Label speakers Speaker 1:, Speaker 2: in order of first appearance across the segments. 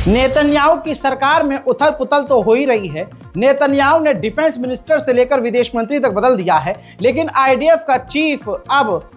Speaker 1: Netanyahu की सरकार में उथल पुथल तो हो ही रही है। नेतन्याहू ने डिफेंस मिनिस्टर से लेकर विदेश मंत्री तक बदल दिया है, लेकिन आईडीएफ का चीफ अब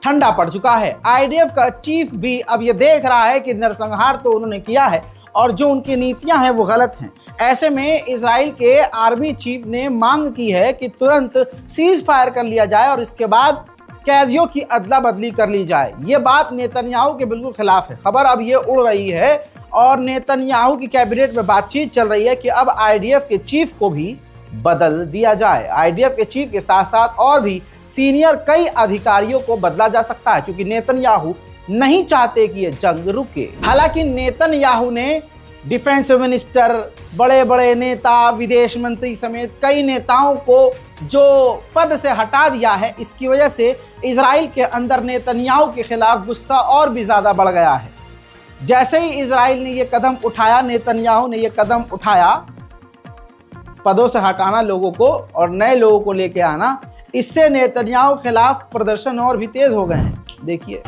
Speaker 1: ठंडा पड़ चुका है। आईडीएफ का चीफ भी अब ये देख रहा है कि नरसंहार तो उन्होंने किया है और जो उनकी नीतियां हैं वो गलत हैं। ऐसे में इजराइल के आर्मी चीफ ने मांग की है कि तुरंत सीज फायर कर लिया जाए और इसके बाद कैदियों की अदला बदली कर ली जाए। ये बात नेतन्याहू के बिल्कुल खिलाफ है। खबर अब ये उड़ रही है और नेतन्याहू की कैबिनेट में बातचीत चल रही है कि अब आईडीएफ के चीफ को भी बदल दिया जाए। आईडीएफ के चीफ के साथ साथ और भी सीनियर कई अधिकारियों को बदला जा सकता है, क्योंकि नेतन्याहू नहीं चाहते कि ये जंग रुके। हालांकि नेतन्याहू ने डिफेंस मिनिस्टर, बड़े बड़े नेता, विदेश मंत्री समेत कई नेताओं को जो पद से हटा दिया है, इसकी वजह से इजराइल के अंदर नेतन्याहू के खिलाफ गुस्सा और भी ज़्यादा बढ़ गया है। जैसे ही इजराइल ने ये कदम उठाया, नेतन्याहू ने ये कदम उठाया पदों से हटाना लोगों को और नए लोगों को लेके आना, इससे नेतन्याहू के खिलाफ प्रदर्शन और भी तेज हो गए हैं। देखिए,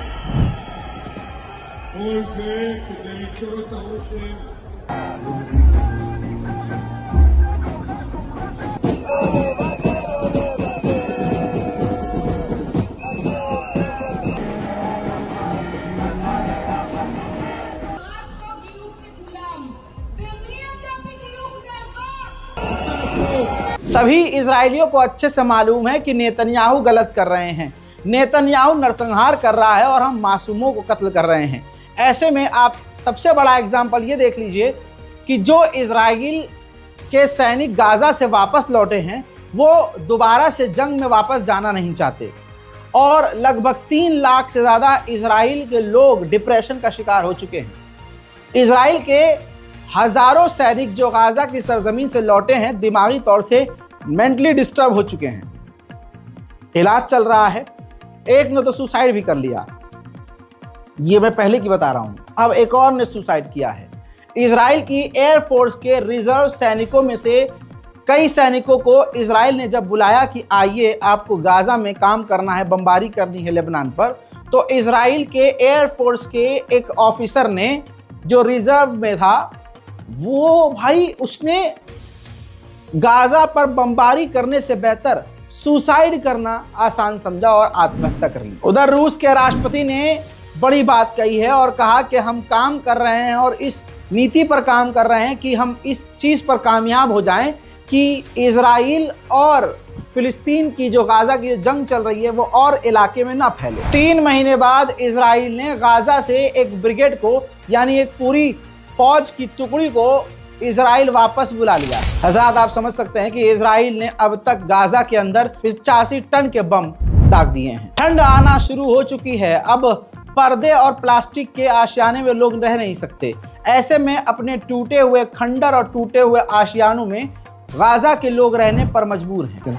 Speaker 1: सभी इजरायलियों को अच्छे से मालूम है कि नेतन्याहू गलत कर रहे हैं। नेतन्याहू नरसंहार कर रहा है और हम मासूमों को कत्ल कर रहे हैं। ऐसे में आप सबसे बड़ा एग्जाम्पल ये देख लीजिए कि जो इजराइल के सैनिक गाजा से वापस लौटे हैं वो दोबारा से जंग में वापस जाना नहीं चाहते और लगभग 3 लाख से ज़्यादा इजराइल के लोग डिप्रेशन का शिकार हो चुके हैं। इजराइल के हज़ारों सैनिक जो गाजा की सरजमीन से लौटे हैं दिमागी तौर से मेंटली डिस्टर्ब हो चुके हैं। इलाज चल रहा है, एक ने तो सुसाइड भी कर लिया, ये मैं पहले की बता रहा हूँ। अब एक और ने सुसाइड किया है। इजराइल की एयरफोर्स के रिजर्व सैनिकों में से कई सैनिकों को इजराइल ने जब बुलाया कि आइए आपको गाजा में काम करना है, बमबारी करनी है लेबनान पर, तो इजराइल के एयरफोर्स के एक ऑफिसर ने जो रिजर्व में था वो भाई उसने गाजा पर बमबारी करने से बेहतर सुसाइड करना आसान समझा और आत्महत्या कर ली। उधर रूस के राष्ट्रपति ने बड़ी बात कही है और कहा कि हम काम कर रहे हैं और इस नीति पर काम कर रहे हैं कि हम इस चीज़ पर कामयाब हो जाएं कि इजराइल और फिलिस्तीन की जो गाजा की जंग चल रही है वो और इलाके में ना फैले। 3 महीने बाद इजराइल ने गाजा से एक ब्रिगेड को, यानी एक पूरी फौज की टुकड़ी को इजराइल वापस बुला लिया। हज़रात, आप समझ सकते हैं कि इजराइल ने अब तक गाजा के अंदर 85 टन के बम दाग दिए हैं। ठंड आना शुरू हो चुकी है। अब पर्दे और प्लास्टिक के आशियाने में लोग रह नहीं सकते। ऐसे में अपने टूटे हुए खंडर और टूटे हुए आशियानों में गाजा के लोग रहने पर मजबूर हैं।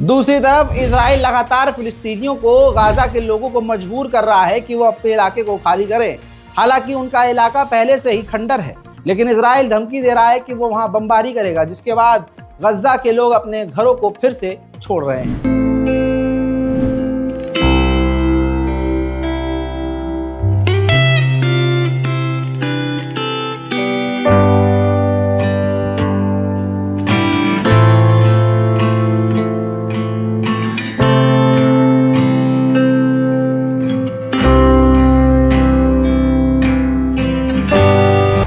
Speaker 1: दूसरी तरफ इजराइल लगातार फिलिस्तीनियों को, गाजा के लोगों को मजबूर कर रहा है कि वो अपने इलाके को खाली करें। हालांकि उनका इलाका पहले से ही खंडर है, लेकिन इजराइल धमकी दे रहा है कि वो वहां बमबारी करेगा, जिसके बाद गजा के लोग अपने घरों को फिर से छोड़ रहे हैं।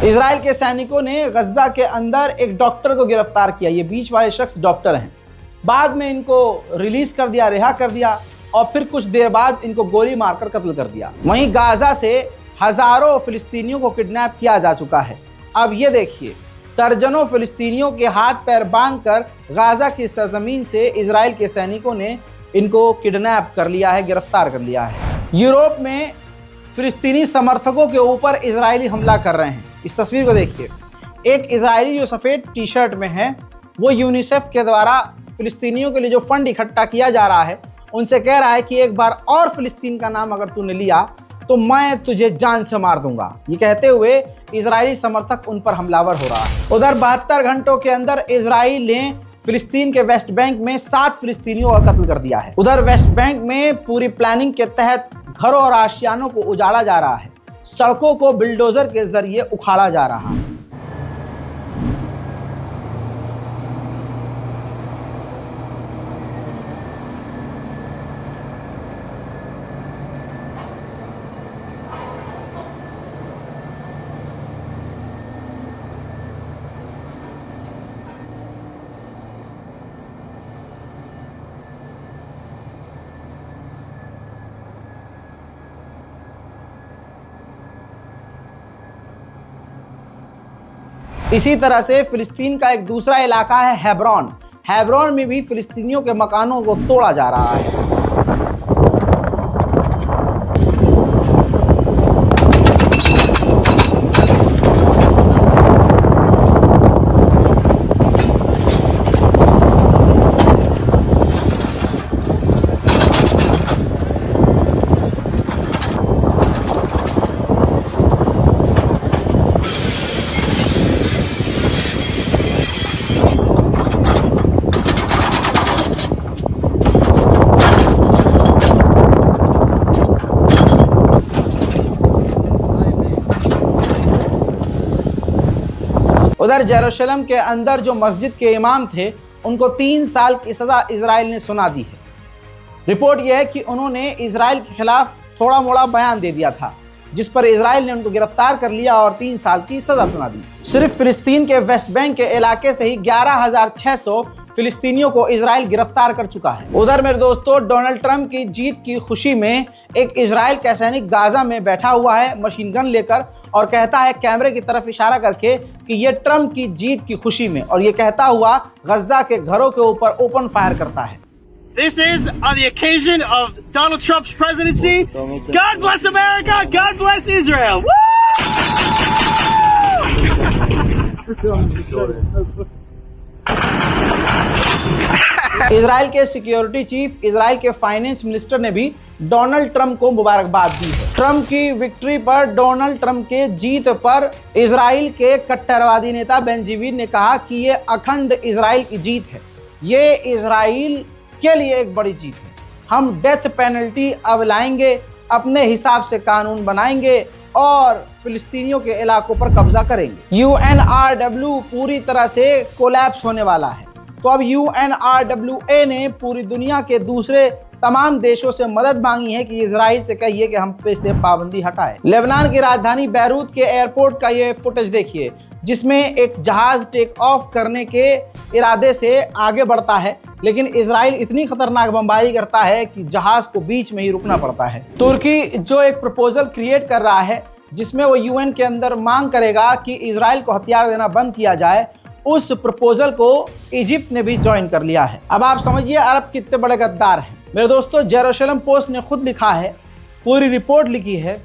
Speaker 1: इजराइल के सैनिकों ने गजा के अंदर एक डॉक्टर को गिरफ्तार किया। ये बीच वाले शख्स डॉक्टर हैं। बाद में इनको रिलीज कर दिया, रिहा कर दिया और फिर कुछ देर बाद इनको गोली मारकर कत्ल कर दिया। वहीं गाजा से हजारों फिलिस्तीनियों को किडनैप किया जा चुका है। अब ये देखिए, दर्जनों फिलिस्तीनियों के हाथ पैर बांधकर गाजा की सरजमीन से इजराइल के सैनिकों ने इनको किडनैप कर लिया है, गिरफ्तार कर लिया है। यूरोप में फिलिस्तीनी समर्थकों के ऊपर इजरायली हमला कर रहे हैं। इस तस्वीर को देखिए, एक इजरायली जो सफ़ेद टी शर्ट में है वो यूनिसेफ के द्वारा फिलिस्तीनियों के लिए जो फंड इकट्ठा किया जा रहा है उनसे कह रहा है कि एक बार और फिलिस्तीन का नाम अगर तूने लिया तो मैं तुझे जान से मार दूंगा। ये कहते हुए इजरायली समर्थक उन पर हमलावर हो रहा है। उधर 72 घंटों के अंदर इजराइल ने फिलिस्तीन के वेस्ट बैंक में 7 फिलिस्तीनियों का कत्ल कर दिया है। उधर वेस्ट बैंक में पूरी प्लानिंग के तहत घरों और आशियानों को उजाड़ा जा रहा है, सड़कों को बिल्डोजर के जरिए उखाड़ा जा रहा है। इसी तरह से फिलिस्तीन का एक दूसरा इलाका है हेब्रोन। हेब्रोन में भी फिलिस्तीनियों के मकानों को तोड़ा जा रहा है। उधर जेरूशलम के अंदर जो मस्जिद के इमाम थे उनको 3 साल की सज़ा इजराइल ने सुना दी है। रिपोर्ट यह है कि उन्होंने इजराइल के खिलाफ थोड़ा मोड़ा बयान दे दिया था, जिस पर इजराइल ने उनको गिरफ्तार कर लिया और 3 साल की सज़ा सुना दी। सिर्फ फिलिस्तीन के वेस्ट बैंक के इलाके से ही 11,600 फिलिस्तीनियों को इजराइल गिरफ्तार कर चुका है। उधर मेरे दोस्तों, डोनाल्ड ट्रंप की जीत की खुशी में एक इजराइल का सैनिक गाजा में बैठा हुआ है मशीन गन लेकर और कहता है कैमरे की तरफ इशारा करके कि ये ट्रंप की जीत की खुशी में, और ये कहता हुआ गजा के घरों के ऊपर ओपन फायर करता है।
Speaker 2: This is on the occasion of Donald Trump's presidency. God bless America. God bless Israel.
Speaker 1: Israel के सिक्योरिटी चीफ, इजराइल के फाइनेंस मिनिस्टर ने भी डोनाल्ड ट्रंप को मुबारकबाद दी है। ट्रंप की विक्ट्री पर, डोनाल्ड ट्रंप के जीत पर इजराइल के कट्टरवादी नेता बेंजामिन ने कहा कि ये अखंड इजराइल की जीत है, ये इजराइल के लिए एक बड़ी जीत है। हम डेथ पेनल्टी अब लाएंगे, अपने हिसाब से कानून बनाएंगे और फिलिस्तीनियों के इलाकों पर कब्जा करेंगे। UNRWA पूरी तरह से कोलैप्स होने वाला है, तो अब UNRWA ने पूरी दुनिया के दूसरे तमाम देशों से मदद मांगी है कि इजराइल से कहिए कि हम पे से पाबंदी हटाए। लेबनान की राजधानी बैरूत के एयरपोर्ट का ये फुटेज देखिए, जिसमें एक जहाज टेक ऑफ करने के इरादे से आगे बढ़ता है, लेकिन इजराइल इतनी खतरनाक बमबारी करता है कि जहाज को बीच में ही रुकना पड़ता है। तुर्की जो एक प्रपोजल क्रिएट कर रहा है जिसमें वो UN के अंदर मांग करेगा कि इजराइल को हथियार देना बंद किया जाए, उस प्रपोजल को इजिप्ट ने भी ज्वाइन कर लिया है। अब आप समझिए अरब कितने बड़े गद्दार हैं। मेरे दोस्तों, जेरूशलम पोस्ट ने खुद लिखा है, पूरी रिपोर्ट लिखी है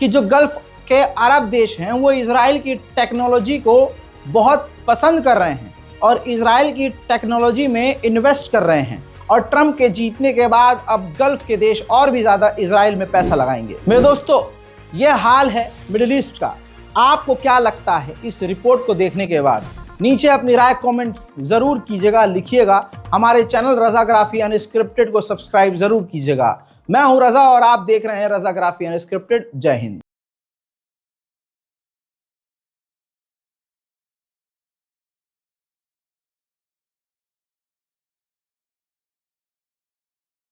Speaker 1: कि जो गल्फ के अरब देश हैं वो इजराइल की टेक्नोलॉजी को बहुत पसंद कर रहे हैं और इजराइल की टेक्नोलॉजी में इन्वेस्ट कर रहे हैं, और ट्रंप के जीतने के बाद अब गल्फ के देश और भी ज़्यादा इजराइल में पैसा लगाएंगे। मेरे दोस्तों, ये हाल है मिडिल ईस्ट का। आपको क्या लगता है इस रिपोर्ट को देखने के बाद? नीचे अपनी राय कमेंट ज़रूर कीजिएगा, लिखिएगा। हमारे चैनल रज़ाग्राफी अनस्क्रिप्टेड को सब्सक्राइब ज़रूर कीजिएगा। मैं हूं रज़ा और आप देख रहे हैं रज़ाग्राफी अनस्क्रिप्टेड। जय हिंद।